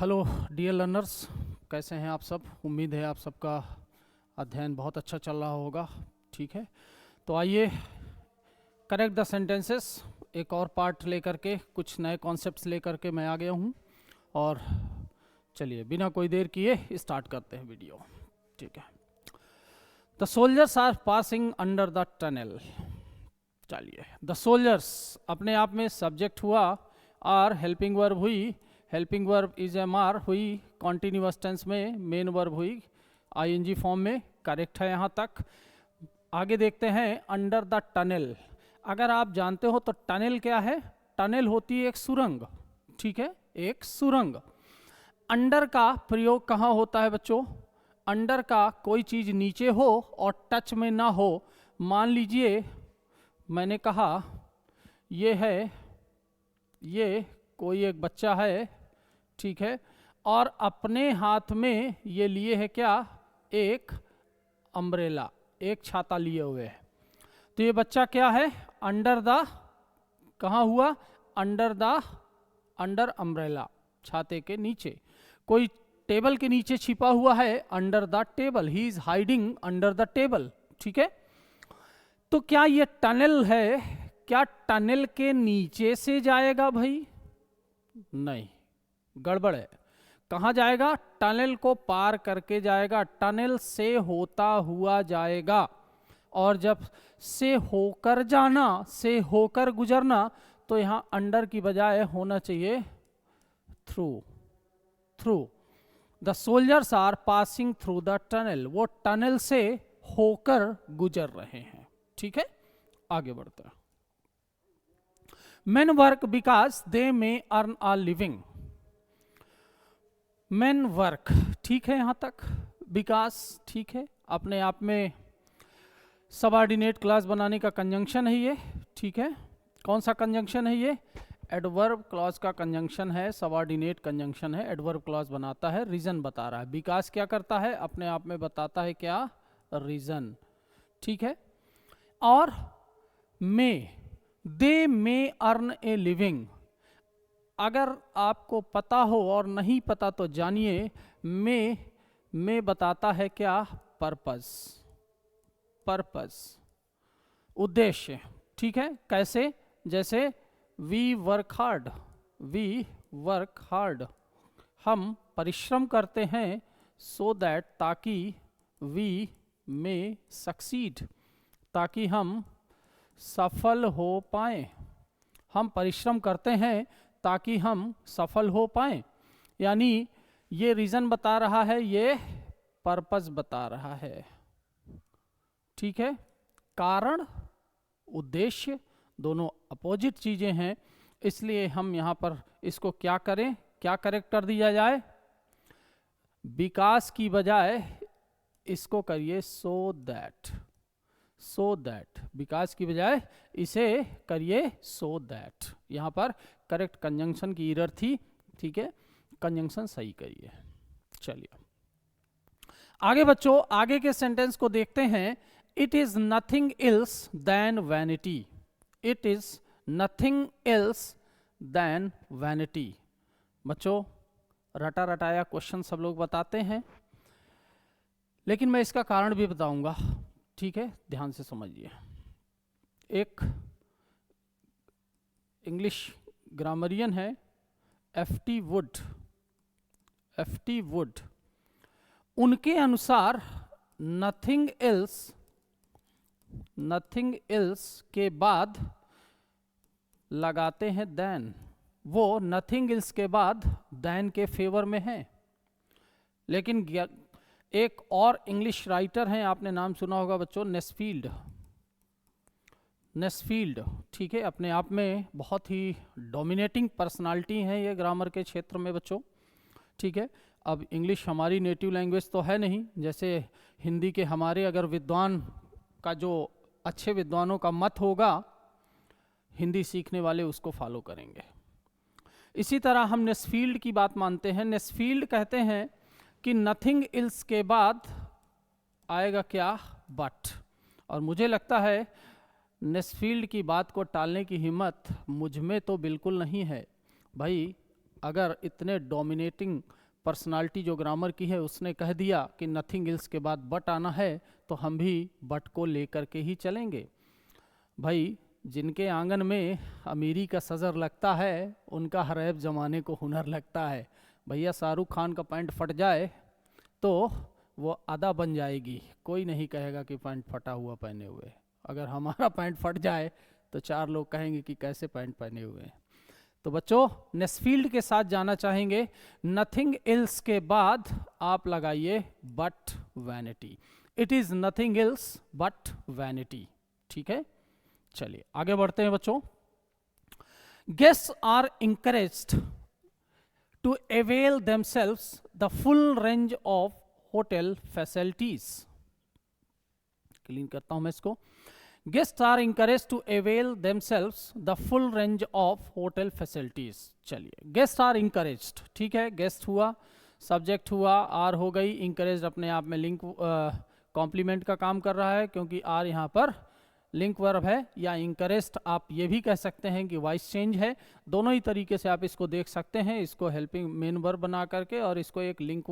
Hello dear learners, कैसे हैं आप सब। उम्मीद है आप सबका अध्ययन बहुत अच्छा चल रहा होगा। ठीक है, तो आइए करेक्ट द सेंटेंसेस एक और पार्ट लेकर के, कुछ नए कॉन्सेप्ट्स लेकर के मैं आ गया हूँ। और चलिए बिना कोई देर किए स्टार्ट करते हैं वीडियो। ठीक है, the soldiers are passing under the tunnel. चलिए, द सोल्जर्स अपने आप में सब्जेक्ट हुआ, आर हेल्पिंग वर्ब हुई, helping verb is am are हुई, कॉन्टिन्यूअस टेंस में मेन वर्ब हुई, आईएनजी फॉर्म में, करेक्ट है यहाँ तक। आगे देखते हैं अंडर द टनल। अगर आप जानते हो तो टनल क्या है, टनल होती है एक सुरंग। ठीक है, एक सुरंग। अंडर का प्रयोग कहाँ होता है बच्चों, अंडर का कोई चीज नीचे हो और टच में ना हो। मान लीजिए मैंने कहा ये कोई एक बच्चा है, ठीक है, और अपने हाथ में ये लिए है क्या, एक अम्ब्रेला, एक छाता लिए हुए है। तो ये बच्चा क्या है, अंडर द, कहाँ हुआ, अंडर अम्ब्रेला, छाते के नीचे। कोई टेबल के नीचे छिपा हुआ है, under the table, he is hiding under the table. ठीक है, तो क्या ये टनल है, क्या टनल के नीचे से जाएगा भाई, नहीं, गड़बड़ है। कहाँ जाएगा, टनल को पार करके जाएगा, टनल से होता हुआ जाएगा। और जब से होकर जाना, से होकर गुजरना, तो यहां अंडर की बजाय होना चाहिए through. Through the soldiers are passing through the tunnel, वो टनल से होकर गुजर रहे हैं। ठीक है, आगे बढ़ते हैं। Main work because they may earn a living. Main work, ठीक है यहाँ तक, बिकॉज ठीक है, अपने आप में सबऑर्डिनेट क्लॉज बनाने का कंजंक्शन है ये। ठीक है, कौन सा कंजंक्शन है ये, एडवर्ब क्लॉज का कंजंक्शन है, सबऑर्डिनेट कंजंक्शन है, एडवर्ब क्लॉज बनाता है, रीजन बता रहा है। बिकॉज क्या करता है, अपने आप में बताता है क्या, रीजन। ठीक है, और मे, दे मे अर्न ए लिविंग। अगर आपको पता हो और नहीं पता तो जानिए, में बताता है क्या, पर्पस, पर्पस, उद्देश्य। ठीक है, कैसे, जैसे we work hard, we work hard, हम परिश्रम करते हैं, सो दैट, ताकि, वी मे सक्सीड, ताकि हम सफल हो पाए। हम परिश्रम करते हैं ताकि हम सफल हो पाए, यानी ये रीजन बता रहा है, ये पर्पस बता रहा है। ठीक है, कारण उद्देश्य दोनों अपोजिट चीजें हैं, इसलिए हम यहां पर इसको क्या करें, क्या करेक्ट कर दिया जाए, विकास की बजाय इसको करिए सो दैट। सो दैट, विकास की बजाय इसे करिए सो दैट। यहां पर करेक्ट कंजंक्शन की एरर थी। ठीक है, कंजंक्शन सही करिए। चलिए आगे बच्चों, आगे के सेंटेंस को देखते हैं। It is nothing else than vanity, it is nothing else than vanity. बच्चों रटा रटाया क्वेश्चन सब लोग बताते हैं, लेकिन मैं इसका कारण भी बताऊंगा। ठीक है, ध्यान से समझिए। एक इंग्लिश ग्रामरियन है एफ.टी. वुड, एफ.टी. वुड, उनके अनुसार नथिंग एल्स के बाद लगाते हैं देन। वो नथिंग एल्स के बाद देन के फेवर में है। लेकिन एक और इंग्लिश राइटर हैं, आपने नाम सुना होगा बच्चों, नेस्फील्ड, नेस्फील्ड। ठीक है, अपने आप में बहुत ही डोमिनेटिंग पर्सनालिटी हैं ये ग्रामर के क्षेत्र में बच्चों। ठीक है, अब इंग्लिश हमारी नेटिव लैंग्वेज तो है नहीं, जैसे हिंदी के हमारे अगर विद्वान का, जो अच्छे विद्वानों का मत होगा, हिंदी सीखने वाले उसको फॉलो करेंगे। इसी तरह हम नेस्फील्ड की बात मानते हैं। नेस्फील्ड कहते हैं कि नथिंग एल्स के बाद आएगा क्या, बट। और मुझे लगता है नेस्फील्ड की बात को टालने की हिम्मत मुझ में तो बिल्कुल नहीं है भाई। अगर इतने डोमिनेटिंग पर्सनालिटी जो ग्रामर की है उसने कह दिया कि नथिंग एल्स के बाद बट आना है, तो हम भी बट को लेकर के ही चलेंगे। भाई जिनके आंगन में अमीरी का सजर लगता है उनका हरैब जमाने को हुनर लगता है। भैया शाहरुख खान का पैंट फट जाए तो वो अदा बन जाएगी, कोई नहीं कहेगा कि पैंट फटा हुआ पहने हुए। अगर हमारा पैंट फट जाए तो 4 लोग कहेंगे कि कैसे पैंट पहने हुए हैं। तो बच्चों नेस्फील्ड के साथ जाना चाहेंगे, नथिंग एल्स के बाद आप लगाइए but vanity. It is nothing else but vanity. ठीक है, चलिए आगे बढ़ते हैं बच्चों। Guests are encouraged to avail themselves the full range of hotel facilities. Clean करता हूं मैं इसको। Guests are encouraged to avail themselves the full range of hotel facilities। चलिए guests are encouraged, ठीक है, guest हुआ, subject हुआ, are हो गई, encouraged अपने आप में लिंक कॉम्प्लीमेंट का काम कर रहा है क्योंकि are यहाँ पर लिंक वर्ब है, या इंकरेज्ड आप ये भी कह सकते हैं कि वॉइस चेंज है। दोनों ही तरीके से आप इसको देख सकते हैं, इसको हेल्पिंग मेन वर्ब बना करके और इसको एक लिंक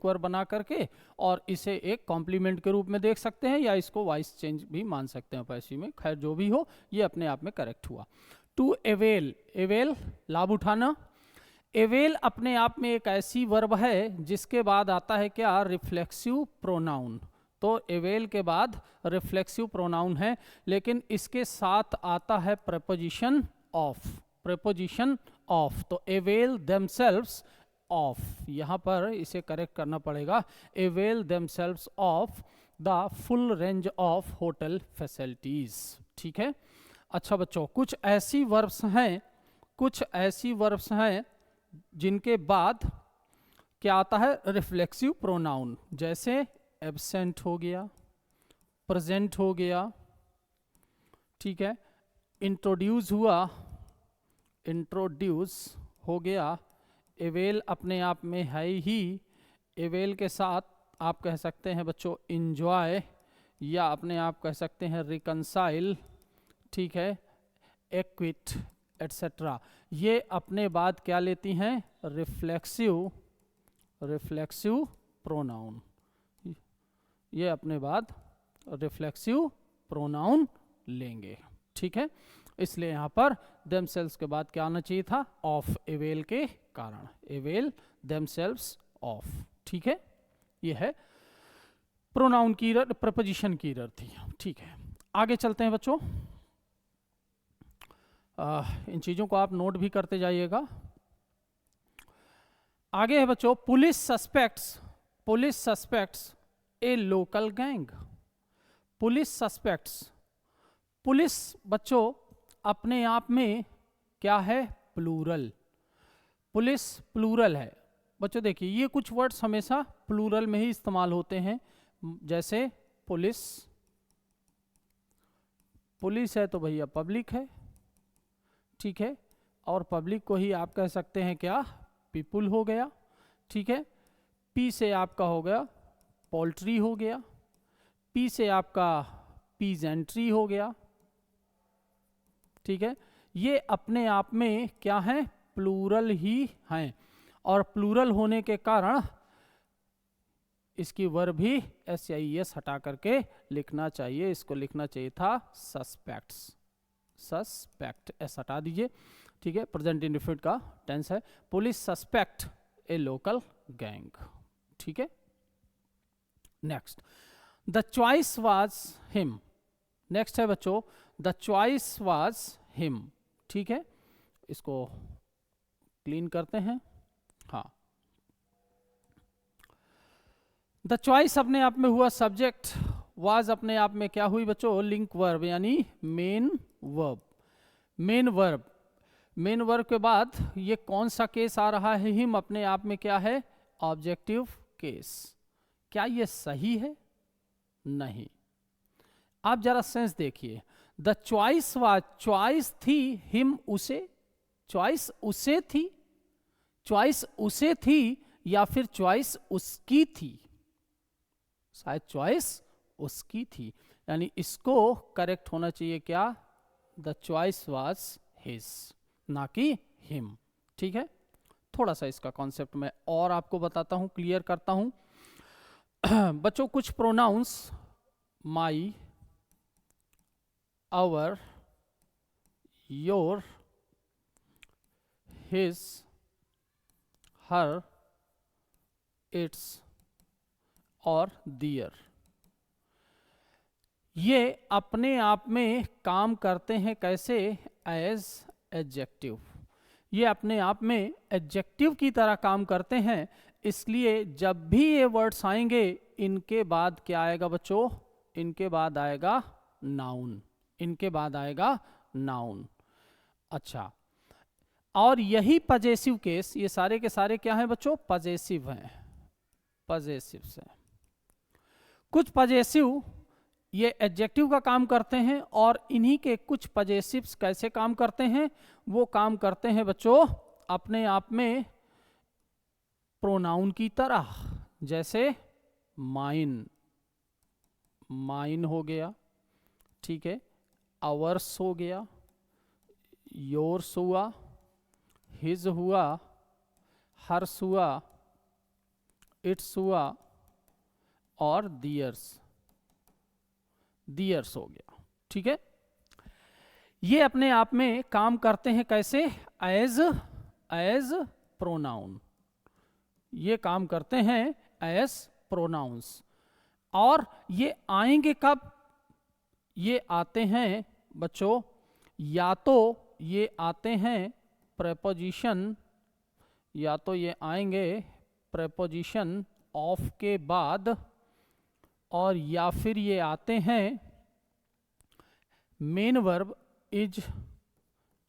वर्ब बना करके, और इसे एक कॉम्प्लीमेंट के रूप में देख सकते हैं, या इसको वॉइस चेंज भी मान सकते हैं पैसे में। खैर जो भी हो, ये अपने आप में करेक्ट हुआ। टू अवेल, अवेल लाभ उठाना। अवेल अपने आप में एक ऐसी वर्ब है जिसके बाद आता है क्या, रिफ्लेक्सिव प्रोनाउन। तो अवेल के बाद रिफ्लेक्सिव प्रोनाउन है, लेकिन इसके साथ आता है प्रेपोजिशन ऑफ, प्रेपोजिशन ऑफ। तो अवेल देमसेल्व्स ऑफ, यहाँ पर इसे करेक्ट करना पड़ेगा, avail themselves of the full range of hotel facilities. ठीक है, अच्छा बच्चों, कुछ ऐसी वर्ब्स हैं, कुछ ऐसी वर्ब्स हैं जिनके बाद क्या आता है, रिफ्लेक्सिव प्रोनाउन। जैसे एब्सेंट हो गया, प्रेजेंट हो गया, ठीक है, इंट्रोड्यूस हुआ, इंट्रोड्यूस हो गया। अवेल अपने आप में है ही, अवेल के साथ आप कह सकते हैं बच्चों इंजॉय, या अपने आप कह सकते हैं रिकंसाइल, ठीक है, एक्विट एटसेट्रा। ये अपने बाद क्या लेती हैं, रिफ्लेक्सिव, रिफ्लेक्सिव प्रोनाउन। ये अपने बाद रिफ्लेक्सिव प्रोनाउन लेंगे। ठीक है, इसलिए यहाँ पर देमसेल्व्स के बाद क्या आना चाहिए था, ऑफ, अवेल के कारण, अवेल देमसेल्व्स ऑफ। ठीक है, ये है प्रोनाउन की प्रपोजिशन की एरर थी। ठीक है, आगे चलते हैं बच्चों। इन चीजों को आप नोट भी करते जाइएगा। आगे है बच्चों, पुलिस सस्पेक्ट्स ए local gang. Police suspects, police बच्चों अपने आप में क्या है, प्लूरल। पुलिस प्लूरल है बच्चों। देखिए ये कुछ वर्ड्स हमेशा प्लूरल में ही इस्तेमाल होते हैं, जैसे पुलिस, पुलिस है तो भैया पब्लिक है, ठीक है, और पब्लिक को ही आप कह सकते हैं क्या, पीपुल हो गया। ठीक है, पी से आपका हो गया पोल्ट्री हो गया, पी से आपका पीजेंट्री हो गया। ठीक है, ये अपने आप में क्या है, प्लूरल ही हैं, और प्लूरल होने के कारण इसकी वर्ब भी SIES हटा करके लिखना चाहिए। इसको लिखना चाहिए था सस्पेक्ट्स, सस्पेक्ट, एस हटा दीजिए। ठीक है, प्रेजेंट इंडेफिनिट का टेंस है। पुलिस सस्पेक्ट ए लोकल गैंग। ठीक है, next, the choice was him. Next है बच्चों, द चॉइस वाज हिम। ठीक है, इसको क्लीन करते हैं। हाँ, द चॉइस अपने आप में हुआ सब्जेक्ट, वाज अपने आप में क्या हुई बच्चों, लिंक वर्ब, यानी main verb. Main verb, main verb के बाद ये कौन सा केस आ रहा है, हिम अपने आप में क्या है, ऑब्जेक्टिव केस। क्या ये सही है, नहीं। आप जरा सेंस देखिए, द चॉइस वाज, चॉइस थी हिम उसे, चॉइस उसे थी, चॉइस उसे थी, या फिर चॉइस उसकी थी, शायद चॉइस उसकी थी, यानी इसको करेक्ट होना चाहिए क्या, द चॉइस वाज हिज, ना कि हिम। ठीक है, थोड़ा सा इसका कॉन्सेप्ट मैं और आपको बताता हूँ, क्लियर करता हूँ। बच्चों कुछ pronouns my, our, your, his, her, its और दियर, ये अपने आप में काम करते हैं कैसे? As adjective. ये अपने आप में एडजेक्टिव की तरह काम करते हैं, इसलिए जब भी ये वर्ड्स आएंगे इनके बाद क्या आएगा बच्चों? इनके बाद आएगा नाउन। इनके बाद आएगा नाउन। अच्छा, और यही पजेसिव केस, ये सारे के सारे क्या हैं बच्चों? पजेसिव हैं, पजेसिव से। कुछ पजेसिव ये एडजेक्टिव का काम करते हैं, और इन्हीं के कुछ पजेसिव्स कैसे काम करते हैं? वो काम करते हैं बच्चों अपने आप में प्रोनाउन की तरह। जैसे माइन, माइन हो गया, ठीक है, आवर्स हो गया, योर्स हुआ, हिज हुआ, हर्स हुआ, इट्स हुआ और दियर्स, दियर्स हो गया, ठीक है। ये अपने आप में काम करते हैं कैसे? As pronoun. ये काम करते हैं एज प्रोनाउंस। और ये आएंगे कब? ये आते हैं बच्चों, या तो ये आते हैं प्रेपोजिशन, या तो ये आएंगे प्रेपोजिशन ऑफ के बाद, और या फिर ये आते हैं main verb is,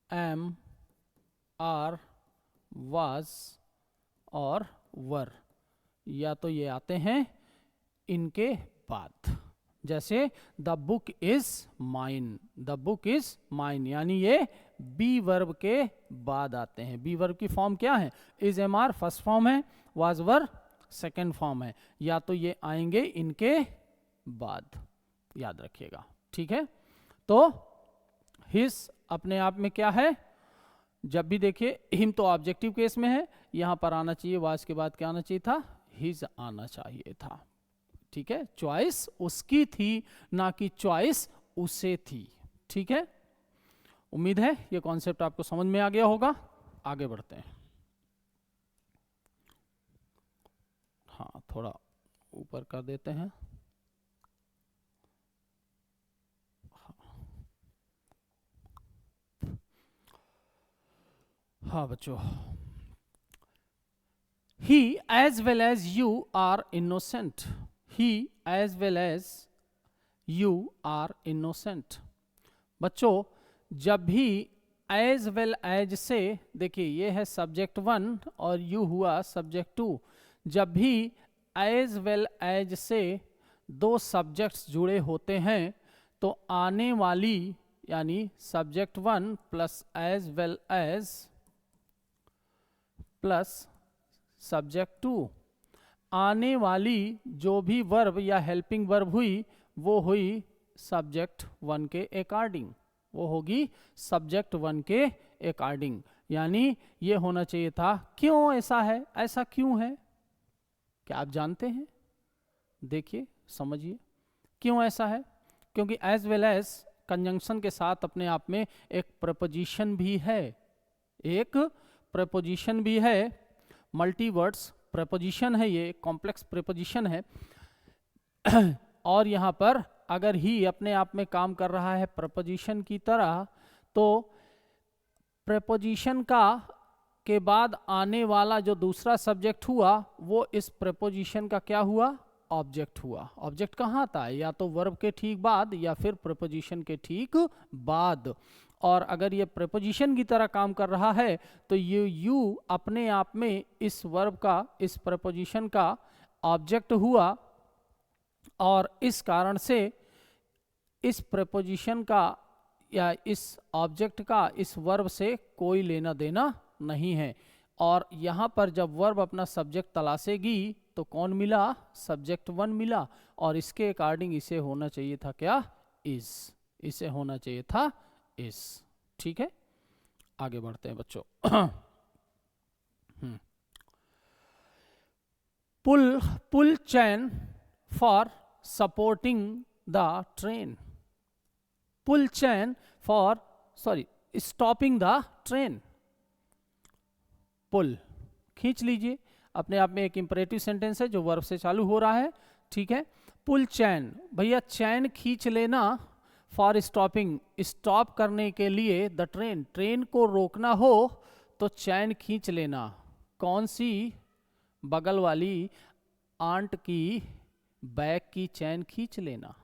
am, are, was और वर, या तो ये आते हैं इनके बाद। जैसे the book is mine, the book is mine, यानी ये बी वर्ब के बाद आते हैं। बी वर्ब की फॉर्म क्या है? Is, am, are first form है, वाज, वर सेकेंड फॉर्म है, या तो ये आएंगे इनके बाद, याद रखिएगा, ठीक है। तो हिज अपने आप में क्या है? जब भी देखिए हिम तो ऑब्जेक्टिव केस में है, यहां पर आना चाहिए, वाज के बाद क्या आना चाहिए था? हिज आना चाहिए था, ठीक है। चॉइस उसकी थी, ना कि चॉइस उसे थी, ठीक है। उम्मीद है ये कॉन्सेप्ट आपको समझ में आ गया होगा। आगे बढ़ते हैं। हाँ, थोड़ा ऊपर कर देते हैं। हाँ बच्चों, he as well as you are innocent, he as well as you are innocent। बच्चों जब भी as well as से, देखिए ये है सब्जेक्ट 1 और you हुआ सब्जेक्ट 2, जब भी as well as से दो सब्जेक्ट्स जुड़े होते हैं तो आने वाली, यानी subject 1 plus as well as plus subject 2, आने वाली जो भी वर्ब या हेल्पिंग वर्ब हुई वो हुई सब्जेक्ट 1 के अकॉर्डिंग, वो होगी सब्जेक्ट 1 के अकॉर्डिंग। यानी ये होना चाहिए था। क्यों ऐसा है? ऐसा क्यों है? क्या आप जानते हैं? देखिए, समझिए क्यों ऐसा है। क्योंकि एज वेल एज कंजंक्शन के साथ अपने आप में एक प्रपोजिशन भी है, एक प्रपोजिशन भी है, मल्टी वर्ड्स प्रपोजिशन है, ये कॉम्प्लेक्स प्रपोजिशन है। और यहाँ पर अगर ही अपने आप में काम कर रहा है प्रपोजिशन की तरह, तो प्रपोजिशन का के बाद आने वाला जो दूसरा सब्जेक्ट हुआ वो इस प्रपोजिशन का क्या हुआ? ऑब्जेक्ट हुआ। ऑब्जेक्ट कहाँ आता है? या तो वर्ब के ठीक बाद या फिर प्रपोजिशन के ठीक बाद। और अगर ये प्रपोजिशन की तरह काम कर रहा है तो ये यू अपने आप में इस वर्ब का, इस प्रपोजिशन का ऑब्जेक्ट हुआ, और इस कारण से इस प्रपोजिशन का या इस ऑब्जेक्ट का इस वर्ब से कोई लेना देना नहीं है। और यहाँ पर जब वर्ब अपना सब्जेक्ट तलाशेगी तो कौन मिला? सब्जेक्ट 1 मिला, और इसके अकॉर्डिंग इसे होना चाहिए था क्या? इज। इसे होना चाहिए था इस। ठीक है, आगे बढ़ते हैं बच्चों। Pull chain for supporting the train, pull chain for stopping the train. Pull खींच लीजिए, अपने आप में एक इंपरेटिव सेंटेंस है जो वर्ब से चालू हो रहा है, ठीक है। पुल चैन, भैया चैन खींच लेना, फॉर स्टॉपिंग, स्टॉप करने के लिए, द ट्रेन, ट्रेन को रोकना हो तो चैन खींच लेना। कौन सी? बगल वाली आंट की बैग की चैन खींच लेना,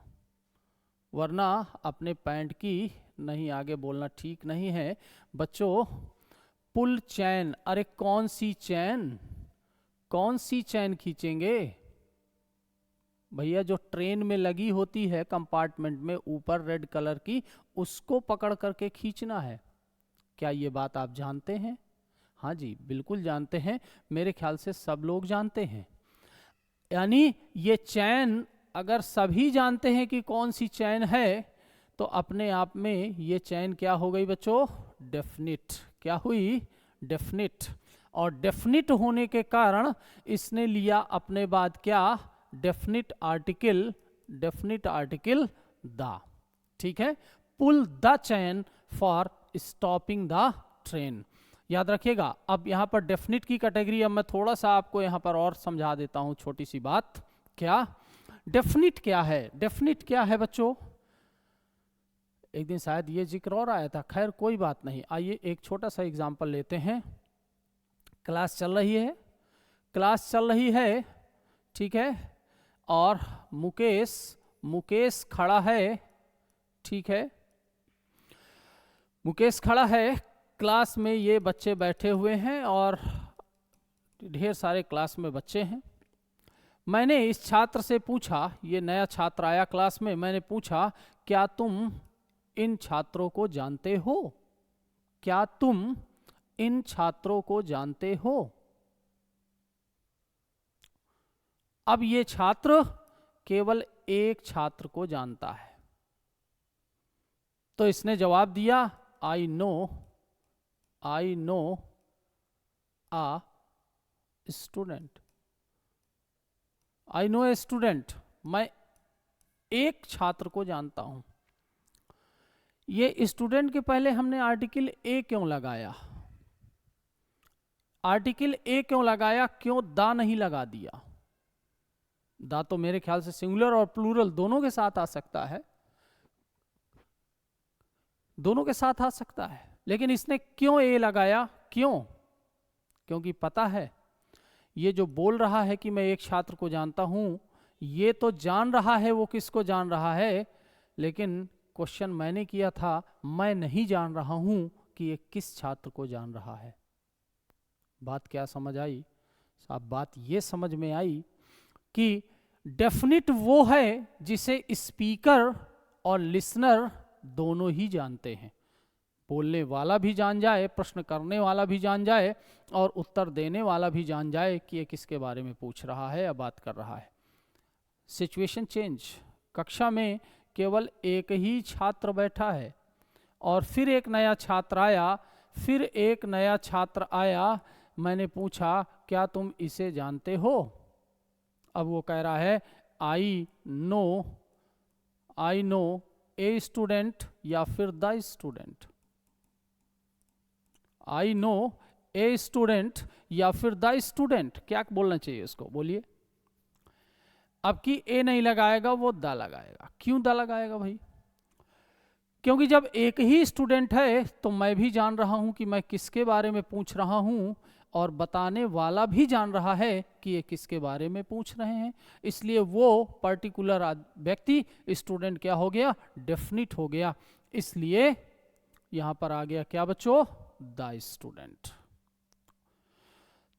वरना अपने पैंट की नहीं। आगे बोलना ठीक नहीं है बच्चों। पुल चैन, अरे कौन सी चैन, कौन सी चैन खींचेंगे भैया? जो ट्रेन में लगी होती है कंपार्टमेंट में ऊपर रेड कलर की, उसको पकड़ करके खींचना है। क्या ये बात आप जानते हैं? हाँ जी, बिल्कुल जानते हैं, मेरे ख्याल से सब लोग जानते हैं। यानी ये चैन, अगर सभी जानते हैं कि कौन सी चैन है, तो अपने आप में ये चैन क्या हो गई बच्चों? डेफिनिट। क्या हुई? डेफिनिट। और डेफिनिट होने के कारण इसने लिया अपने बाद क्या? Definite article, definite article the, ठीक है। Pull the chain for stopping the train, याद रखिएगा। अब यहाँ पर डेफिनिट की कैटेगरी, अब मैं थोड़ा सा आपको यहाँ पर और समझा देता हूँ, छोटी सी बात। क्या डेफिनिट क्या है? डेफिनिट क्या है बच्चों? एक दिन शायद ये जिक्र और आया था, खैर कोई बात नहीं। आइए एक छोटा सा एग्जांपल लेते हैं। क्लास चल रही है, क्लास चल रही है, ठीक है, और मुकेश खड़ा है, ठीक है, मुकेश खड़ा है। क्लास में ये बच्चे बैठे हुए हैं और ढेर सारे क्लास में बच्चे हैं। मैंने इस छात्र से पूछा, ये नया छात्र आया क्लास में, मैंने पूछा क्या तुम इन छात्रों को जानते हो? क्या तुम इन छात्रों को जानते हो? अब ये छात्र केवल एक छात्र को जानता है, तो इसने जवाब दिया I know a student, I know a student, मैं एक छात्र को जानता हूं। ये स्टूडेंट के पहले हमने आर्टिकल ए क्यों लगाया? आर्टिकल ए क्यों लगाया? क्यों दा नहीं लगा दिया? दा तो मेरे ख्याल से सिंगुलर और प्लूरल दोनों के साथ आ सकता है, दोनों के साथ आ सकता है, लेकिन इसने क्यों ए लगाया? क्यों? क्योंकि पता है ये जो बोल रहा है कि मैं एक छात्र को जानता हूं, ये तो जान रहा है वो किसको जान रहा है, लेकिन क्वेश्चन मैंने किया था, मैं नहीं जान रहा हूं कि ये किस छात्र को जान रहा है। बात क्या समझ आई साहब? बात ये समझ में आई कि डेफिनिट वो है जिसे स्पीकर और लिसनर दोनों ही जानते हैं। बोलने वाला भी जान जाए, प्रश्न करने वाला भी जान जाए, और उत्तर देने वाला भी जान जाए कि ये किसके बारे में पूछ रहा है या बात कर रहा है। सिचुएशन चेंज, कक्षा में केवल एक ही छात्र बैठा है और फिर एक नया छात्र आया, फिर एक नया छात्र आया, मैंने पूछा क्या तुम इसे जानते हो? अब वो कह रहा है आई नो ए स्टूडेंट या फिर the student. I know a student या फिर द स्टूडेंट, क्या बोलना चाहिए इसको? बोलिए। अब की ए नहीं लगाएगा, वो द लगाएगा। क्यों द लगाएगा भाई? क्योंकि जब एक ही स्टूडेंट है तो मैं भी जान रहा हूं कि मैं किसके बारे में पूछ रहा हूं, और बताने वाला भी जान रहा है कि ये किसके बारे में पूछ रहे हैं। इसलिए वो पर्टिकुलर व्यक्ति स्टूडेंट क्या हो गया? डेफिनिट हो गया। इसलिए यहां पर आ गया क्या बच्चों? The student.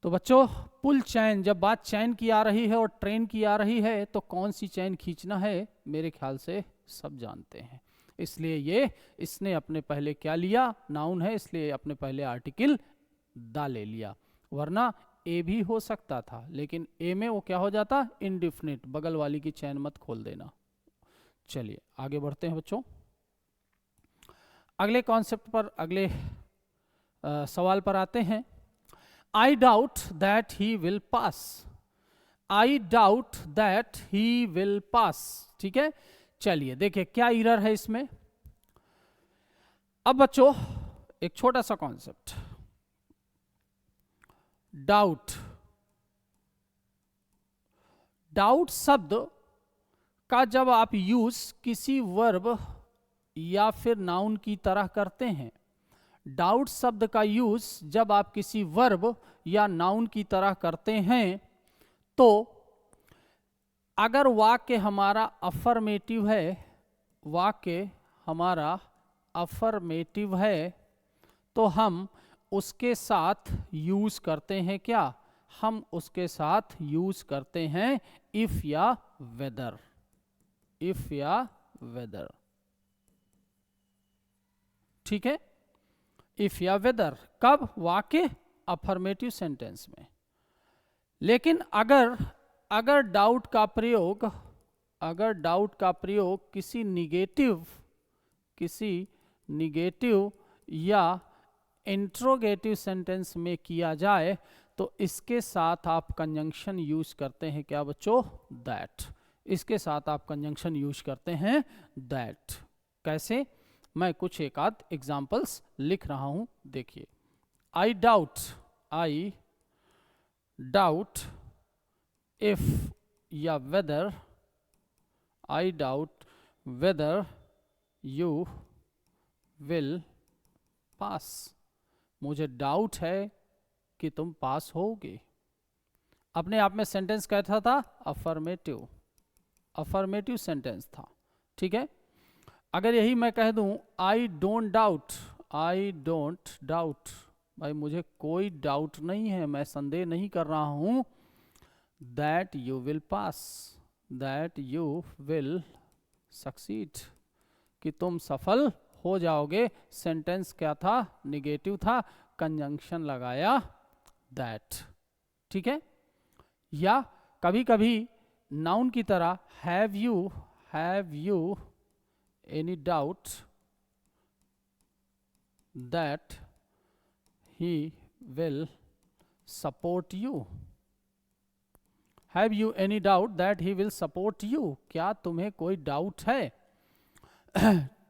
तो बच्चों पुल चैन, जब बात चैन की आ रही है और ट्रेन की आ रही है, तो कौन सी चैन खींचना है मेरे ख्याल से सब जानते हैं। इसलिए ये इसने अपने पहले क्या लिया? नाउन है, इसलिए अपने पहले आर्टिकल द ले लिया, वरना ए भी हो सकता था, लेकिन ए में वो क्या हो जाता? इनडिफिनिट। बगल वाली की चैन मत खोल देना। चलिए आगे बढ़ते हैं बच्चों, अगले कॉन्सेप्ट पर, अगले सवाल पर आते हैं। आई doubt that he will pass, I doubt that he will पास। ठीक है, चलिए देखिए क्या एरर है इसमें। अब बच्चों एक छोटा सा कॉन्सेप्ट, डाउट। डाउट शब्द का जब आप यूज किसी वर्ब या फिर नाउन की तरह करते हैं, डाउट शब्द का यूज जब आप किसी वर्ब या नाउन की तरह करते हैं, तो अगर वाक्य हमारा अफर्मेटिव है, वाक्य हमारा अफर्मेटिव है, तो हम उसके साथ यूज करते हैं क्या? हम उसके साथ यूज करते हैं इफ या वेदर। इफ या वेदर, ठीक है, इफ या वेदर। कब? वाक्य अफर्मेटिव सेंटेंस में। लेकिन अगर डाउट का प्रयोग, अगर डाउट का प्रयोग किसी निगेटिव या इंट्रोगेटिव सेंटेंस में किया जाए, तो इसके साथ आप कंजंक्शन यूज करते हैं क्या बच्चों? दैट। इसके साथ आप कंजंक्शन यूज करते हैं दैट। कैसे? मैं कुछ एक आध एग्जाम्पल्स लिख रहा हूं, देखिए। आई डाउट इफ या whether, I doubt whether you will pass. मुझे डाउट है कि तुम पास होगे। अपने आप में सेंटेंस कैसा था? अफर्मेटिव, अफर्मेटिव सेंटेंस था। ठीक है, अगर यही मैं कह दूं I don't doubt, I don't doubt, भाई मुझे कोई डाउट नहीं है, मैं संदेह नहीं कर रहा हूं, that you will pass, that you will succeed, कि तुम सफल हो जाओगे। सेंटेंस क्या था? निगेटिव था, कंजंक्शन लगाया दैट। ठीक है, या कभी कभी नाउन की तरह have you any doubt that he will support you, have you any doubt that he will support you, क्या तुम्हें कोई डाउट है?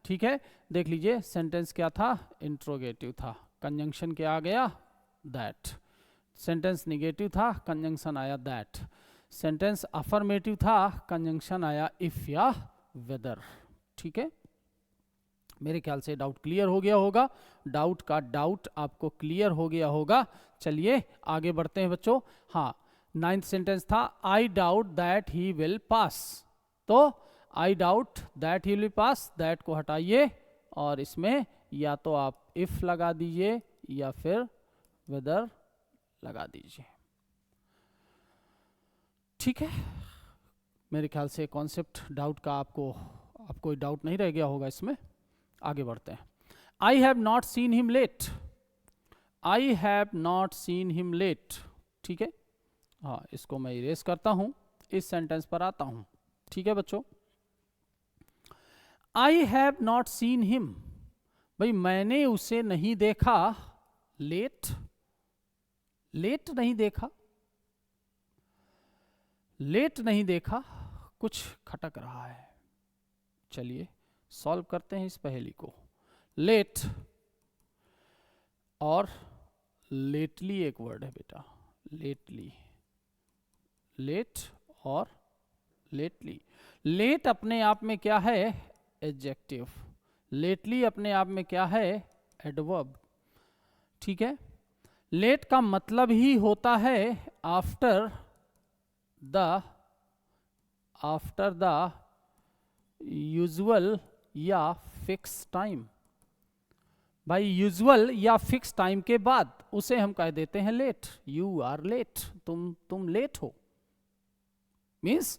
ठीक है, देख लीजिए सेंटेंस क्या था? इंट्रोगेटिव था, कंजंक्शन क्या आ गया? दैट। सेंटेंस निगेटिव था, कंजंक्शन आया दैट। सेंटेंस अफर्मेटिव था, कंजंक्शन आया इफ या वेदर। ठीक है, मेरे ख्याल से डाउट क्लियर हो गया होगा, डाउट का डाउट आपको क्लियर हो गया होगा। चलिए आगे बढ़ते हैं बच्चों। हाँ, 9th सेंटेंस था I doubt that he will pass. तो I doubt that he will pass, that को हटाइए और इसमें या तो आप इफ लगा दीजिए या फिर वेदर लगा दीजिए। ठीक है, मेरे ख्याल से कॉन्सेप्ट डाउट का आपको कोई डाउट नहीं रह गया होगा इसमें। आगे बढ़ते हैं। I have not seen him let, I have not seen him let. ठीक है, हाँ, इसको मैं इरेज करता हूं, इस सेंटेंस पर आता हूं। ठीक है बच्चों, आई हैव नॉट सीन हिम, भाई मैंने उसे नहीं देखा लेट, लेट नहीं देखा, लेट नहीं देखा, कुछ खटक रहा है। चलिए सॉल्व करते हैं इस पहेली को। लेट और लेटली एक वर्ड है बेटा, लेटली, लेट और लेटली। लेट अपने आप में क्या है? एडजेक्टिव। लेटली अपने आप में क्या है? एडवर्ब। ठीक है, लेट का मतलब ही होता है आफ्टर द यूजुअल या फिक्स टाइम। भाई यूजुअल या फिक्स टाइम के बाद उसे हम कह देते हैं लेट। यू आर लेट, तुम लेट हो, means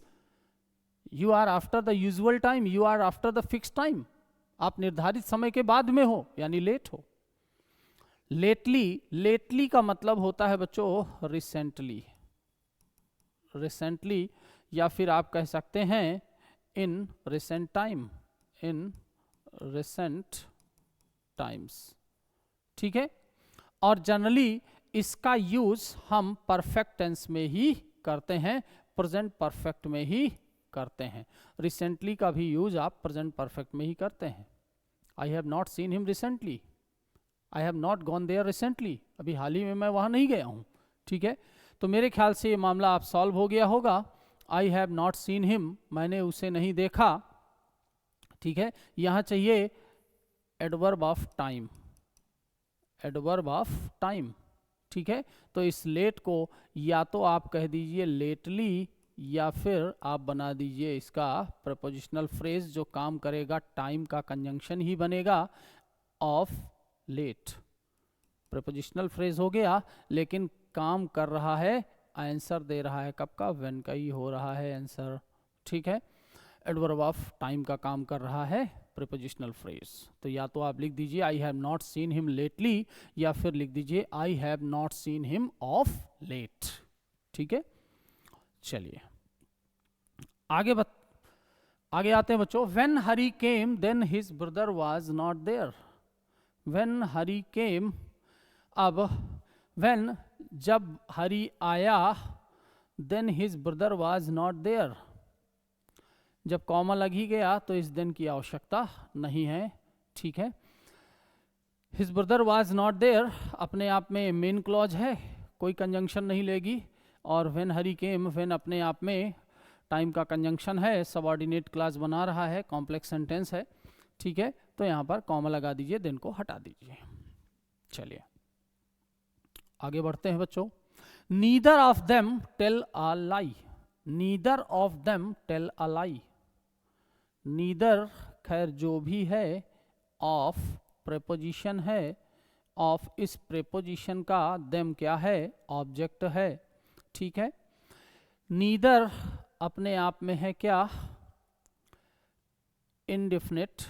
you are after the usual time, you are after the fix time, आप निर्धारित समय के बाद में हो, यानी लेट हो। लेटली का मतलब होता है बच्चों रिसेंटली, रिसेंटली, या फिर आप कह सकते हैं in recent time, in recent times. ठीक है, और जनरली इसका यूज हम परफेक्ट टेंस में ही करते हैं। प्रेजेंट परफेक्ट में ही करते हैं। रिसेंटली का भी यूज आप प्रेजेंट परफेक्ट में ही करते हैं। I have not seen him recently, I have not gone there recently, अभी हाल ही में मैं वहाँ नहीं गया हूँ। ठीक है, तो मेरे ख्याल से ये मामला आप सॉल्व हो गया होगा। आई हैव नॉट सीन हिम, मैंने उसे नहीं देखा। ठीक है, यहाँ चाहिए adverb of time, adverb of time. ठीक है, तो इस लेट को या तो आप कह दीजिए लेटली, या फिर आप बना दीजिए इसका प्रपोजिशनल फ्रेज जो काम करेगा, टाइम का कंजंक्शन ही बनेगा ऑफ लेट। प्रपोजिशनल फ्रेज हो गया, लेकिन काम कर रहा है, आंसर दे रहा है कब का, व्हेन का ही हो रहा है आंसर। ठीक है, एडवर्ब ऑफ टाइम का काम कर रहा है प्रीपोजिशनल फ्रेज। तो या तो आप लिख दीजिए I have not seen him lately, या फिर लिख दीजिए I have not seen him of late. ठीक है, चलिए आगे आते हैं बच्चों। When Hari came then his brother was not there. When Hari came, अब व्हेन जब हरी आया, then his brother was not there, जब कॉमा लग ही गया तो इस देन की आवश्यकता नहीं है। ठीक है, his brother was not there अपने आप में मेन क्लॉज है, कोई कंजंक्शन नहीं लेगी। और व्हेन हरी केम, व्हेन अपने आप में टाइम का कंजंक्शन है, सबऑर्डिनेट क्लॉज बना रहा है, कॉम्प्लेक्स सेंटेंस है। ठीक है, तो यहाँ पर कॉमा लगा दीजिए, देन को हटा दीजिए। चलिए आगे बढ़ते हैं बच्चों। Neither of them tell a lie, neither of them tell a lie. Neither खैर जो भी है, ऑफ प्रेपोजिशन है, ऑफ इस प्रेपोजिशन का देम क्या है, ऑब्जेक्ट है। ठीक है, नीदर अपने आप में है क्या, इंडेफिनिट,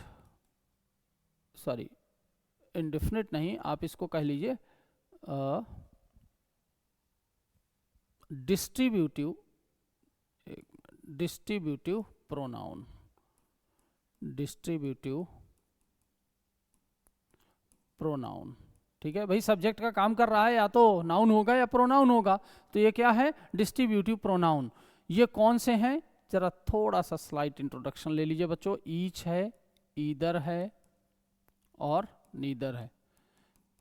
सॉरी इंडेफिनिट नहीं, आप इसको कह लीजिए distributive, distributive pronoun, distributive pronoun. ठीक है भाई, सब्जेक्ट का काम कर रहा है, या तो नाउन होगा या प्रोनाउन होगा, तो ये क्या है, डिस्ट्रीब्यूटिव प्रोनाउन। ये कौन से हैं, जरा थोड़ा सा स्लाइट इंट्रोडक्शन ले लीजिए बच्चों। ईच है, ईदर है और नीदर है।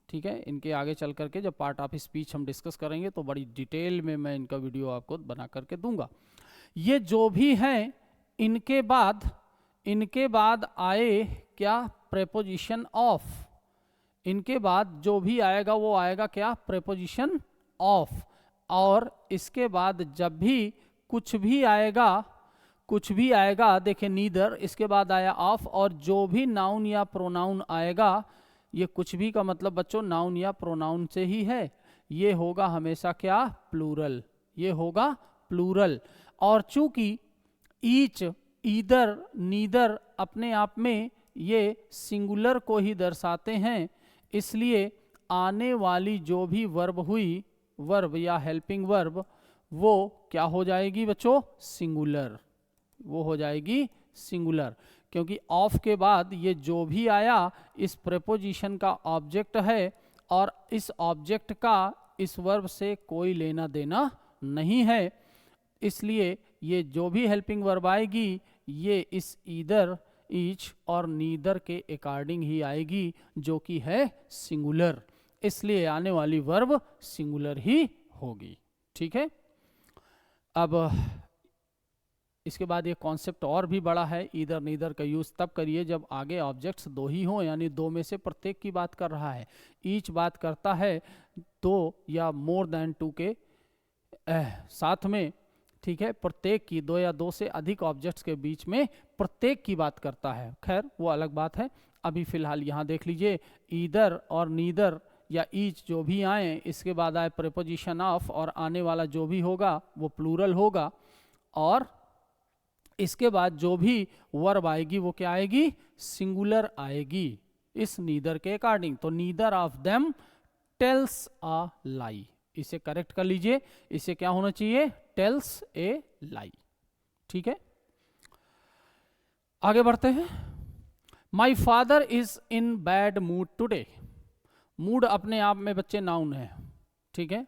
ठीक है, इनके आगे चल करके जब पार्ट ऑफ स्पीच हम डिस्कस करेंगे तो बड़ी डिटेल में मैं इनका वीडियो आपको बना करके दूंगा। ये जो भी हैं, इनके बाद आए क्या, प्रेपोजिशन ऑफ। इनके बाद जो भी आएगा वो आएगा क्या, प्रेपोजिशन ऑफ। और इसके बाद जब भी कुछ भी आएगा, देखिए नीदर, इसके बाद आया ऑफ, और जो भी नाउन या प्रोनाउन आएगा, ये कुछ भी का मतलब बच्चों नाउन या प्रोनाउन से ही है, ये होगा हमेशा क्या, प्लूरल, ये होगा प्लूरल। और चूंकि ईच, ईदर, नीदर अपने आप में ये सिंगुलर को ही दर्शाते हैं, इसलिए आने वाली जो भी वर्ब हुई, वर्ब या हेल्पिंग वर्ब, वो क्या हो जाएगी बच्चों, सिंगुलर, वो हो जाएगी सिंगुलर। क्योंकि ऑफ के बाद ये जो भी आया इस प्रेपोजिशन का ऑब्जेक्ट है, और इस ऑब्जेक्ट का इस वर्ब से कोई लेना देना नहीं है, इसलिए ये जो भी हेल्पिंग वर्ब आएगी ये इस ईदर, ईच और नीदर के अकॉर्डिंग ही आएगी, जो कि है सिंगुलर, इसलिए आने वाली वर्ब सिंगुलर ही होगी। ठीक है, अब इसके बाद ये कॉन्सेप्ट और भी बड़ा है, ईदर नीदर का यूज तब करिए जब आगे ऑब्जेक्ट्स दो ही हों, यानी दो में से प्रत्येक की बात कर रहा है। ईच बात करता है दो या मोर देन टू के साथ में। ठीक है, प्रत्येक की, दो या दो से अधिक ऑब्जेक्ट्स के बीच में प्रत्येक की बात करता है, खैर वो अलग बात है। अभी फिलहाल यहाँ देख लीजिए, ईदर और नीदर या ईच जो भी आए, इसके बाद आए प्रेपोजिशन ऑफ, और आने वाला जो भी होगा वो प्लूरल होगा, और इसके बाद जो भी वर्ब आएगी वो क्या आएगी, सिंगुलर आएगी इस नीदर के अकॉर्डिंग। तो neither of them tells a lie, इसे करेक्ट कर लीजिए, इसे क्या होना चाहिए, टेल्स ए लाई। ठीक है, आगे बढ़ते हैं। माई father is in bad mood today. Mood अपने आप में बच्चे नाउन है। ठीक है,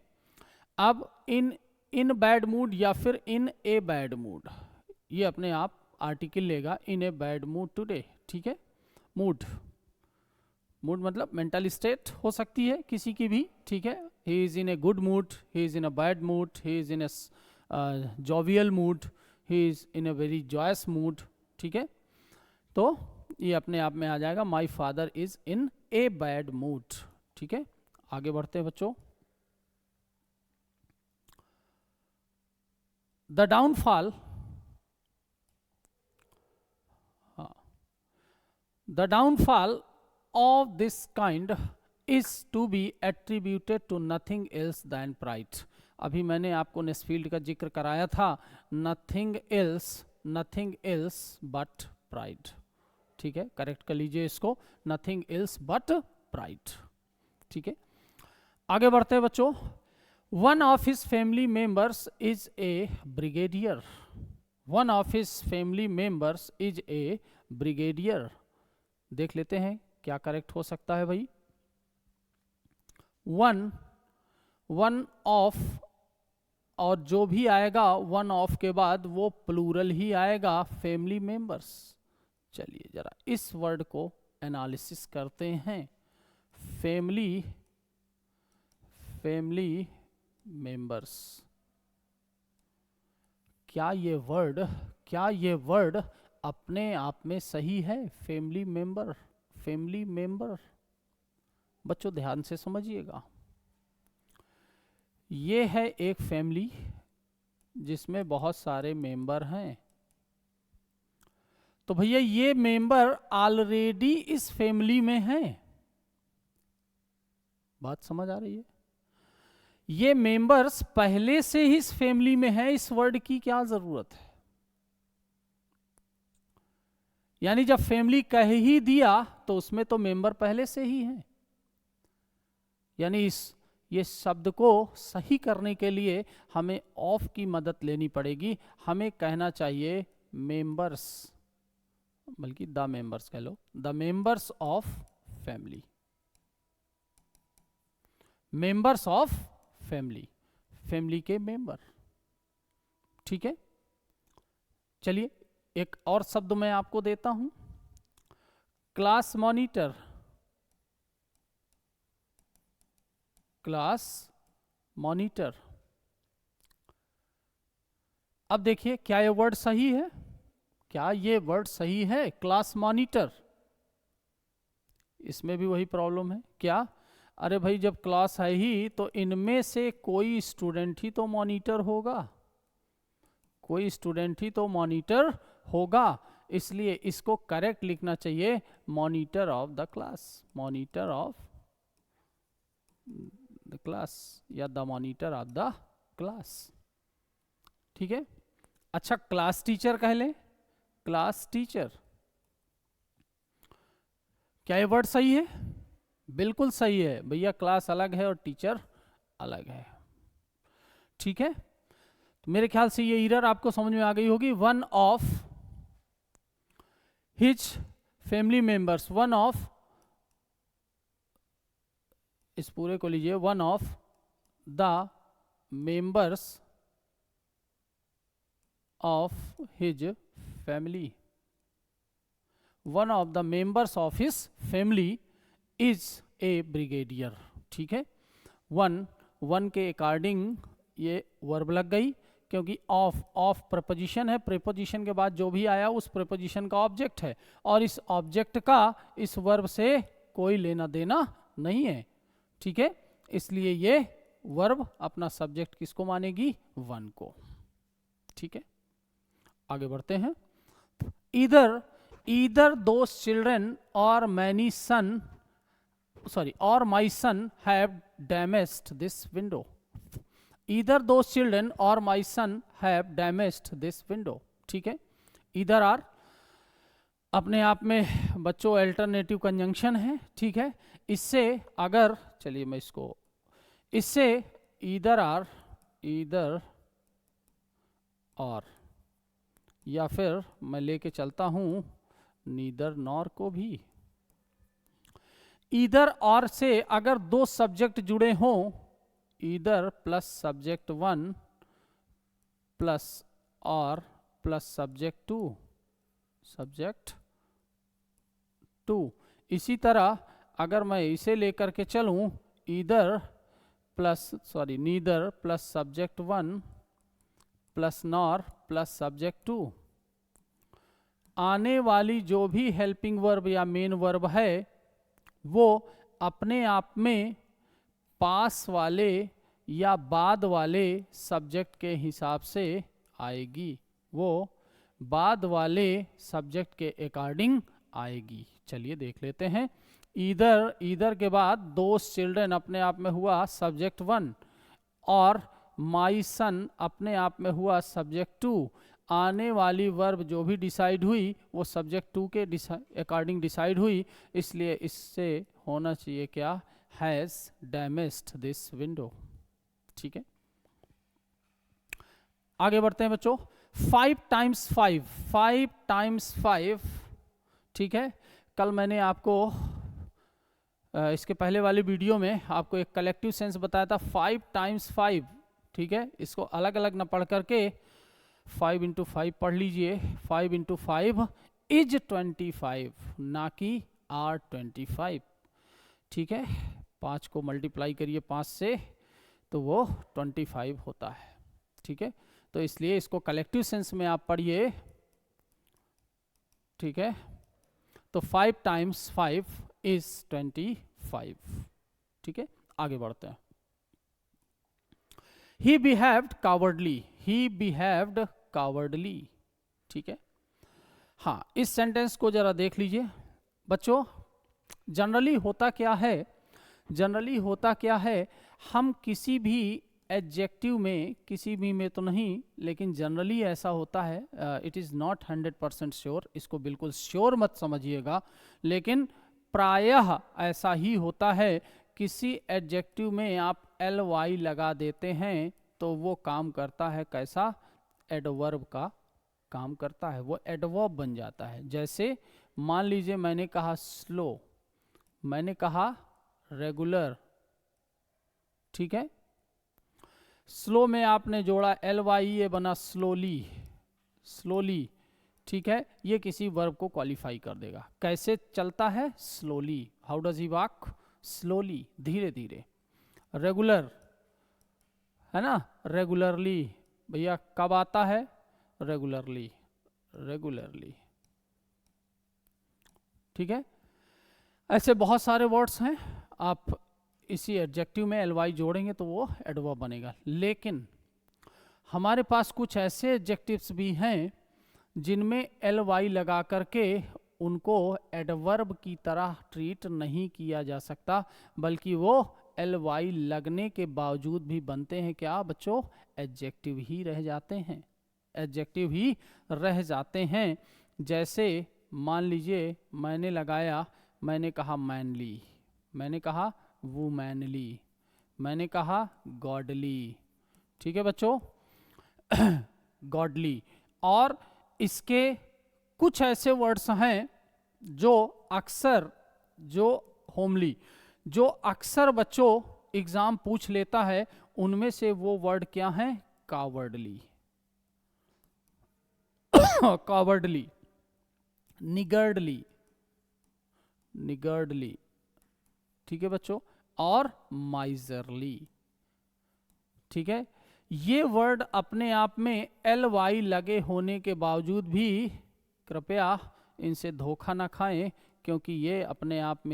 अब इन इन बैड मूड या फिर इन ए बैड मूड, ये अपने आप आर्टिकल लेगा, in a bad mood today, ठीक है। मूड, मूड मतलब मेंटल स्टेट हो सकती है किसी की भी, ठीक है। He is in a good mood, he is in a bad mood, he is in a jovial mood, he is in a very joyous mood, ठीक है। तो ये अपने आप में आ जाएगा my father is in a bad mood, ठीक है। आगे बढ़ते हैं बच्चों। The downfall, the downfall of this kind is to be attributed to nothing else than pride। अभी मैंने आपको नेस्फील्ड का जिक्र कराया था, nothing else but pride, ठीक है। करेक्ट कर लीजिए इसको, nothing else but pride, ठीक है। आगे बढ़ते हैं बच्चों। one of his family members is a brigadier, one of his family members is a brigadier। देख लेते हैं क्या करेक्ट हो सकता है भाई। वन ऑफ, और जो भी आएगा वन ऑफ के बाद वो प्लूरल ही आएगा, फैमिली मेंबर्स। चलिए जरा इस वर्ड को एनालिसिस करते हैं। फैमिली मेंबर्स, क्या ये वर्ड अपने आप में सही है? फैमिली मेंबर, बच्चों ध्यान से समझिएगा। ये है एक फैमिली जिसमें बहुत सारे मेंबर हैं, तो भैया ये मेंबर ऑलरेडी इस फैमिली में हैं। बात समझ आ रही है? ये मेंबर्स पहले से ही इस फैमिली में है, इस वर्ड की क्या जरूरत है? यानी जब फैमिली कह ही दिया तो उसमें तो मेंबर पहले से ही है। यानी ये शब्द को सही करने के लिए हमें ऑफ की मदद लेनी पड़ेगी। हमें कहना चाहिए मेंबर्स, बल्कि द मेंबर्स कह लो, the members of family, members of family के मेंबर, ठीक है। चलिए एक और शब्द मैं आपको देता हूं, क्लास मॉनिटर। अब देखिए क्या ये वर्ड सही है? Class monitor. इसमें भी वही प्रॉब्लम है क्या? अरे भाई जब क्लास है ही तो इनमें से कोई स्टूडेंट ही तो मॉनिटर होगा, इसलिए इसको करेक्ट लिखना चाहिए मॉनिटर ऑफ द क्लास, या the monitor of the class, ठीक है। अच्छा क्लास टीचर कह लें, क्लास टीचर। क्या ये वर्ड सही है? बिल्कुल सही है भैया, क्लास अलग है और टीचर अलग है, ठीक है। तो मेरे ख्याल से ये एरर आपको समझ में आ गई होगी। One of his family members, one of, इस पूरे को लीजिए, one of the members of his family, one of the members of his family is a brigadier, ठीक है। वन के अकॉर्डिंग ये वर्ब लग गई, क्योंकि ऑफ प्रपोजिशन है, प्रीपोजिशन के बाद जो भी आया उस प्रीपोजिशन का ऑब्जेक्ट है, और इस ऑब्जेक्ट का इस वर्ब से कोई लेना देना नहीं है, ठीक है। इसलिए ये वर्ब अपना सब्जेक्ट किसको मानेगी? वन को, ठीक है। आगे बढ़ते हैं। Either those children or many son, or my son have damaged this window, either those children or my son have damaged this window, ठीक है। either are अपने आप में बच्चों अल्टरनेटिव कंजंक्शन है, ठीक है। इससे अगर, चलिए मैं इससे either और, या फिर मैं लेके चलता हूं नीदर नॉर को भी। ईदर और से अगर दो सब्जेक्ट जुड़े हों, either plus subject one plus or plus subject two. इसी तरह अगर मैं इसे लेकर के चलूं, neither plus subject one plus nor plus subject two, आने वाली जो भी हेल्पिंग वर्ब या मेन वर्ब है वो अपने आप में पास वाले या बाद वाले सब्जेक्ट के हिसाब से आएगी, वो बाद वाले सब्जेक्ट के अकॉर्डिंग आएगी। चलिए देख लेते हैं। ईदर के बाद दोस चिल्ड्रन अपने आप में हुआ सब्जेक्ट वन, और माई सन अपने आप में हुआ सब्जेक्ट टू। आने वाली वर्ब जो भी डिसाइड हुई वो सब्जेक्ट टू के अकॉर्डिंग डिसाइड हुई, इसलिए इससे होना चाहिए क्या, हैज डैमेज्ड दिस विंडो। ठीक है, आगे बढ़ते हैं बच्चों। 5 टाइम्स 5, ठीक है। कल मैंने आपको इसके पहले वाली वीडियो में आपको एक कलेक्टिव सेंस बताया था, 5 टाइम्स 5, ठीक है। इसको अलग अलग न पढ़ करके 5 इंटू 5 पढ़ लीजिए। 5 इंटू 5 इज 25, ना कि आर 25, ठीक है। 5 को मल्टीप्लाई करिए 5 से तो वो 25 होता है, ठीक है। तो इसलिए इसको कलेक्टिव सेंस में आप पढ़िए, ठीक है। तो 5 टाइम्स 5 इज 25, ठीक है। आगे बढ़ते हैं। He behaved cowardly, ठीक है। हाँ, इस सेंटेंस को जरा देख लीजिए बच्चों। जनरली होता क्या है, हम किसी भी एडजेक्टिव में, किसी भी में तो नहीं, लेकिन जनरली ऐसा होता है, इट इज़ नॉट 100% श्योर, इसको बिल्कुल श्योर मत समझिएगा, लेकिन प्रायः ऐसा ही होता है। किसी एडजेक्टिव में आप ly लगा देते हैं तो वो काम करता है कैसा, एडवर्ब का काम करता है, वो एडवर्ब बन जाता है। जैसे मान लीजिए मैंने कहा स्लो, मैंने कहा रेगुलर, ठीक है। स्लो में आपने जोड़ा ly, ये बना स्लोली, ठीक है। ये किसी वर्ब को क्वालिफाई कर देगा। कैसे चलता है, slowly. How does he walk, slowly, धीरे धीरे। रेगुलर है ना, रेगुलरली, भैया कब आता है, रेगुलरली, ठीक है। ऐसे बहुत सारे वर्ड्स हैं, आप इसी एडजेक्टिव में ly जोड़ेंगे तो वो एडवर्ब बनेगा। लेकिन हमारे पास कुछ ऐसे एडजेक्टिव्स भी हैं जिनमें ly लगा करके उनको एडवर्ब की तरह ट्रीट नहीं किया जा सकता, बल्कि वो ly लगने के बावजूद भी बनते हैं क्या बच्चों, एडजेक्टिव ही रह जाते हैं। जैसे मान लीजिए मैंने लगाया, मैंने कहा मैनली, मैंने कहा वुमैनली, मैंने कहा गॉडली, ठीक है बच्चों, गॉडली। और इसके कुछ ऐसे वर्ड्स हैं जो अक्सर, होमली, जो अक्सर बच्चों एग्जाम पूछ लेता है, उनमें से वो वर्ड क्या है, कावर्डली, कावर्डली, निगर्डली, ठीक है बच्चों, और माइजरली, ठीक है। ये वर्ड अपने आप में ly लगे होने के बावजूद भी कृपया इनसे धोखा ना खाएं, क्योंकक्योंकि ये अपने आप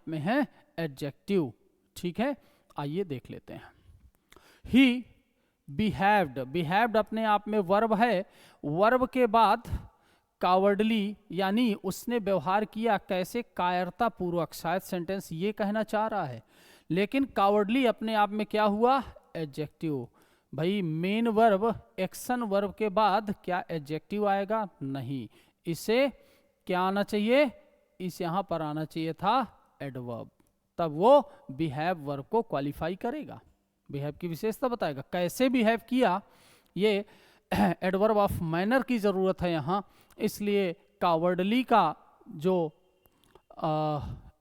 में है एडजेक्टिव, ठीक है। आइए देख लेते हैं। ही बिहेव्ड अपने आप में वर्ब है, वर्ब के बाद कावर्डली, यानी उसने व्यवहार किया कैसे, कायरता पूर्वक, शायद सेंटेंस ये कहना चाह रहा है। लेकिन कावर्डली अपने आप में क्या हुआ, एडजेक्टिव। भाई मेन वर्ब, एक्शन वर्ब के बाद क्या एडजेक्टिव आएगा, नहीं, इसे क्या आना चाहिए, इस यहां पर आना चाहिए था एडवर्ब, तब वो बिहेव वर्ब को क्वालिफाई करेगा, बिहेव की विशेषता बताएगा। कैसे बिहेव किया, ये एडवर्ब ऑफ मैनर की जरूरत है यहाँ, इसलिए कावर्डली का जो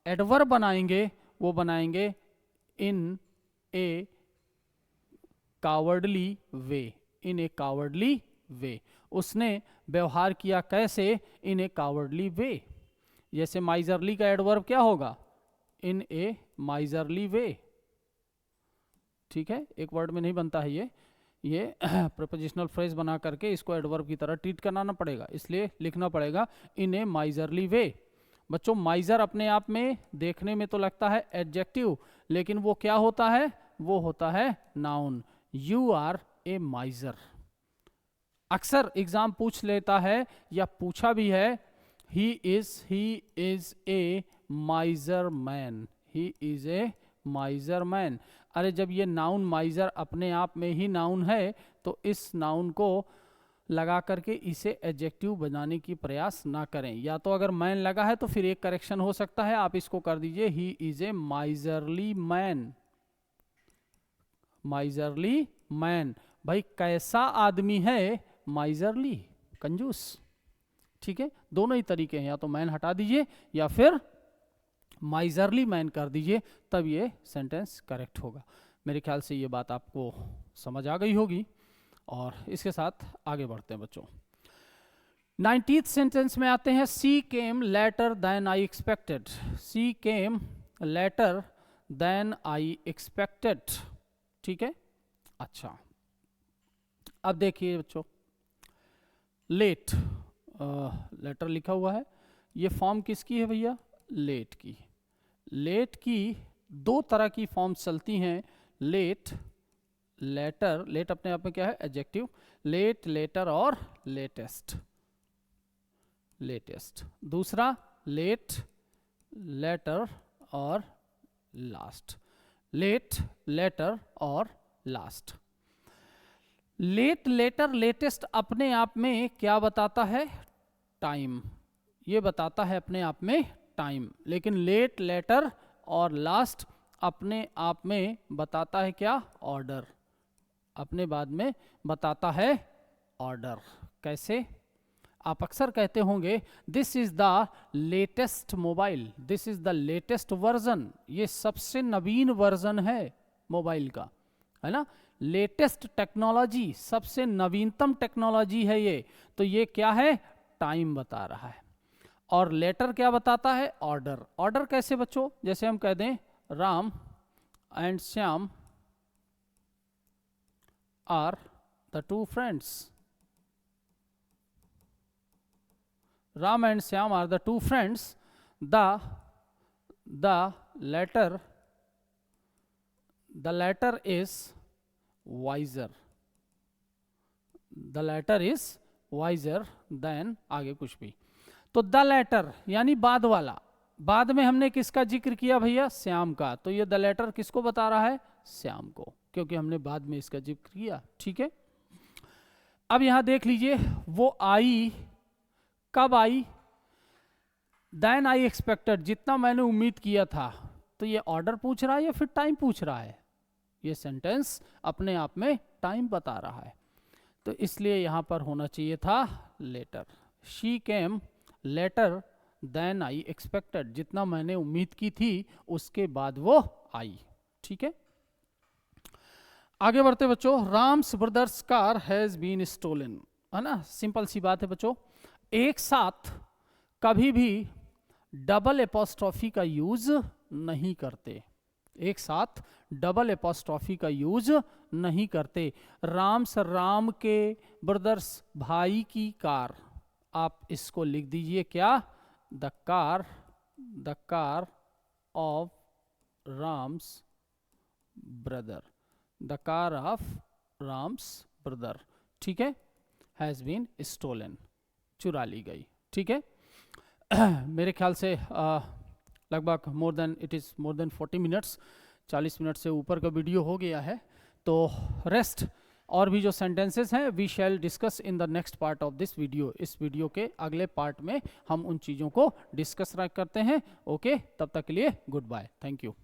एडवर्ब बनाएंगे वो बनाएंगे इन ए कावर्डली वे, इन ए कावर्डली वे। उसने व्यवहार किया कैसे? इन ए कावर्डली वे। जैसे माइजरली का एडवर्ब क्या होगा? इन ए माइजरली वे। ठीक है, एक वर्ड में नहीं बनता है ये प्रपोजिशनल फ्रेज बना करके इसको एडवर्ब की तरह ट्रीट कराना पड़ेगा, इसलिए लिखना पड़ेगा इन ए माइजरली वे। बच्चों माइजर अपने आप में देखने में तो लगता है एडजेक्टिव, लेकिन वो क्या होता है? वो होता है noun. You are a miser. अक्सर एग्जाम पूछ लेता है या पूछा भी है, he is a miser man, he is a miser man. अरे जब ये नाउन माइजर अपने आप में ही नाउन है तो इस नाउन को लगा करके इसे एडजेक्टिव बनाने की प्रयास ना करें। या तो अगर मैन लगा है तो फिर एक करेक्शन हो सकता है, आप इसको कर दीजिए ही is A miserly man. Miserly man, भाई कैसा आदमी है? माइजरली, कंजूस। ठीक है, दोनों ही तरीके हैं, या तो मैन हटा दीजिए या फिर माइजरली मैन कर दीजिए, तब ये सेंटेंस करेक्ट होगा। मेरे ख्याल से ये बात आपको समझ आ गई होगी, और इसके साथ आगे बढ़ते हैं बच्चों। 19th सेंटेंस में आते हैं, she came later than I expected. She came later than I expected. ठीक है, अच्छा अब देखिए बच्चों, लेट लेटर लिखा हुआ है, ये फॉर्म किसकी है भैया? लेट की। लेट की दो तरह की फॉर्म चलती हैं, लेट, लेटर। लेट अपने आप में क्या है? एडजेक्टिव। लेट, लेटर और लेटेस्ट। लेटेस्ट। दूसरा लेट, लेटर और लास्ट। लेट, लेटर और लास्ट। लेट, लेटर, लेटेस्ट अपने आप में क्या बताता है? टाइम। ये बताता है अपने आप में टाइम। लेकिन लेट, लेटर और लास्ट अपने आप में बताता है क्या? ऑर्डर। अपने बाद में बताता है ऑर्डर। कैसे? आप अक्सर कहते होंगे this is the latest mobile, this is the latest version. ये सबसे नवीन वर्जन है मोबाइल का, है ना? लेटेस्ट टेक्नोलॉजी, सबसे नवीनतम टेक्नोलॉजी है ये। तो ये क्या है? टाइम बता रहा है। और लेटर क्या बताता है? ऑर्डर। ऑर्डर कैसे बच्चों? जैसे हम कह दें Ram and Shyam are the two friends. Ram and Shyam are the two friends. The latter is wiser. The latter is wiser than आगे कुछ भी। तो the latter यानी बाद वाला। बाद में हमने किसका जिक्र किया भैया? श्याम का। तो ये the latter किसको बता रहा है? श्याम को, क्योंकि हमने बाद में इसका जिक्र किया। ठीक है, अब यहां देख लीजिए, वो आई, कब आई? देन आई एक्सपेक्टेड, जितना मैंने उम्मीद किया था। तो ये ऑर्डर पूछ रहा है या फिर टाइम पूछ रहा है? ये सेंटेंस अपने आप में टाइम बता रहा है, तो इसलिए यहां पर होना चाहिए था later. She came later than I expected, जितना मैंने उम्मीद की थी उसके बाद वो आई। ठीक है, आगे बढ़ते बच्चों। Ram's brother's car has been stolen, है ना? सिंपल सी बात है बच्चों, एक साथ कभी भी डबल एपोस्ट्रॉफी का यूज नहीं करते। एक साथ डबल एपोस्ट्रॉफी का यूज नहीं करते। राम्स, राम के, ब्रदर्स, भाई की कार। आप इसको लिख दीजिए क्या? The car of Ram's brother. The car of Ram's brother, ठीक है, हैज बीन स्टोलन, चुरा ली गई। ठीक है, मेरे ख्याल से लगभग मोर देन 40 मिनट्स, 40 मिनट से ऊपर का वीडियो हो गया है। तो रेस्ट और भी जो सेंटेंसेस हैं we shall discuss in the next part of this video. इस वीडियो के अगले पार्ट में हम उन चीज़ों को डिस्कस करते हैं। ओके, तब तक के लिए गुड बाय, थैंक यू।